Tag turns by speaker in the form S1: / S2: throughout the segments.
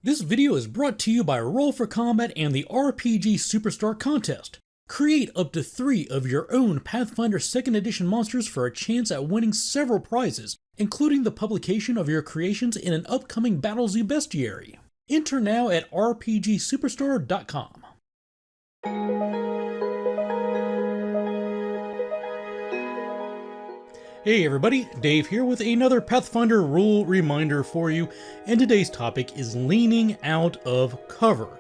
S1: This video is brought to you by Roll for Combat and the RPG Superstar Contest. Create up to 3 of your own Pathfinder 2nd Edition monsters for a chance at winning several prizes, including the publication of your creations in an upcoming Battle Zoo bestiary. Enter now at rpgsuperstar.com. Hey everybody, Dave here with another Pathfinder rule reminder for you, and today's topic is leaning out of cover.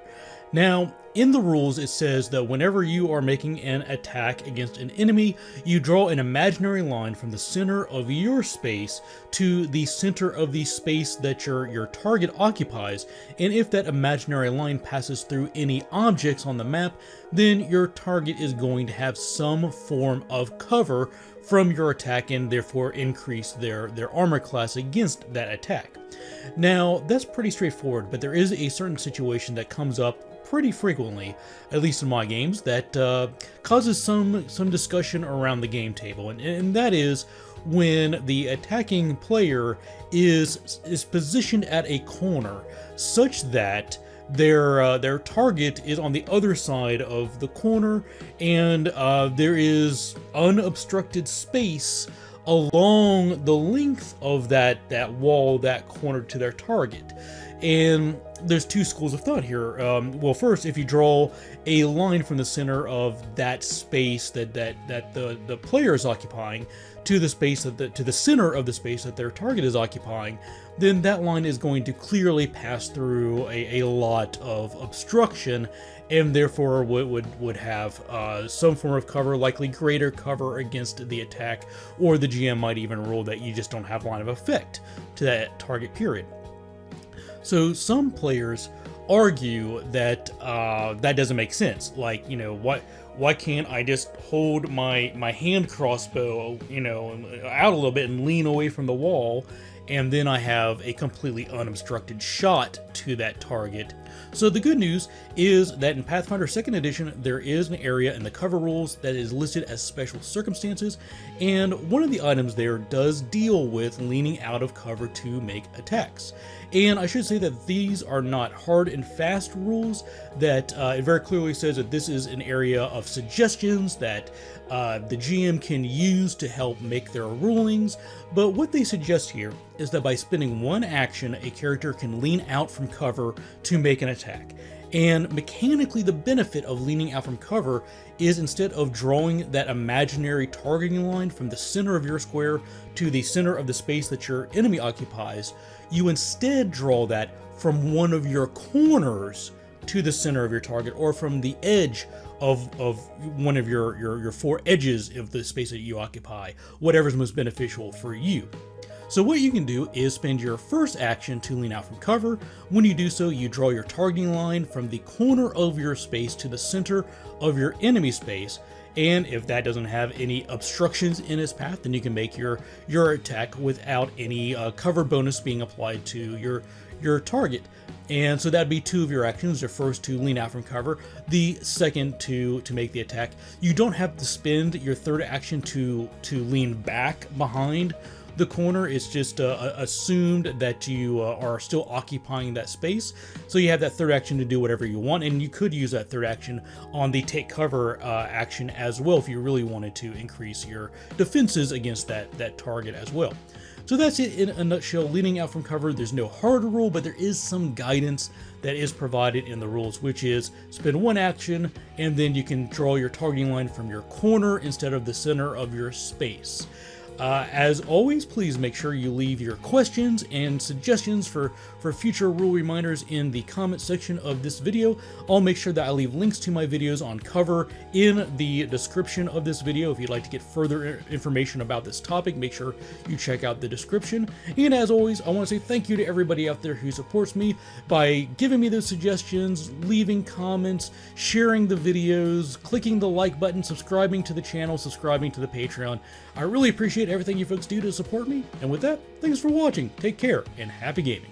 S1: Now, in the rules it says that whenever you are making an attack against an enemy, you draw an imaginary line from the center of your space to the center of the space that your target occupies, and if that imaginary line passes through any objects on the map, then your target is going to have some form of cover from your attack and therefore increase their armor class against that attack. Now, that's pretty straightforward, but there is a certain situation that comes up pretty frequently, at least in my games, that causes some discussion around the game table, and that is when the attacking player is positioned at a corner such that their target is on the other side of the corner, and there is unobstructed space along the length of that wall, that corner to their target. And there's two schools of thought here. Well, first, if you draw a line from the center of that space that the player is occupying to the space to the center of the space that their target is occupying, then that line is going to clearly pass through a lot of obstruction, and therefore would have some form of cover, likely greater cover against the attack, or the GM might even rule that you just don't have line of effect to that target period. So some players argue that that doesn't make sense. Like, why can't I just hold my hand crossbow, out a little bit and lean away from the wall, and then I have a completely unobstructed shot to that target? So the good news is that in Pathfinder 2nd Edition, there is an area in the cover rules that is listed as special circumstances, and one of the items there does deal with leaning out of cover to make attacks. And I should say that these are not hard and fast rules, that it very clearly says that this is an area of suggestions that the GM can use to help make their rulings, but what they suggest here is that by spending one action, a character can lean out from cover to make an attack. And mechanically, the benefit of leaning out from cover is, instead of drawing that imaginary targeting line from the center of your square to the center of the space that your enemy occupies, you instead draw that from one of your corners to the center of your target, or from the edge of one of your 4 edges of the space that you occupy, whatever's most beneficial for you. So what you can do is spend your first action to lean out from cover. When you do so, you draw your targeting line from the corner of your space to the center of your enemy space, and if that doesn't have any obstructions in its path, then you can make your attack without any cover bonus being applied to your target. And so that'd be 2 of your actions. The first to lean out from cover, the second to make the attack. You don't have to spend your third action to lean back behind the corner. It's just assumed that you are still occupying that space, so you have that third action to do whatever you want, and you could use that third action on the take cover action as well if you really wanted to increase your defenses against that target as well. So that's it in a nutshell. Leaning out from cover, there's no hard rule, but there is some guidance that is provided in the rules, which is spend one action and then you can draw your targeting line from your corner instead of the center of your space. As always, please make sure you leave your questions and suggestions for future rule reminders in the comment section of this video. I'll make sure that I leave links to my videos on cover in the description of this video. If you'd like to get further information about this topic, make sure you check out the description. And as always, I want to say thank you to everybody out there who supports me by giving me those suggestions, leaving comments, sharing the videos, clicking the like button, subscribing to the channel, subscribing to the Patreon. I really appreciate everything you folks do to support me. And with that, thanks for watching. Take care and happy gaming.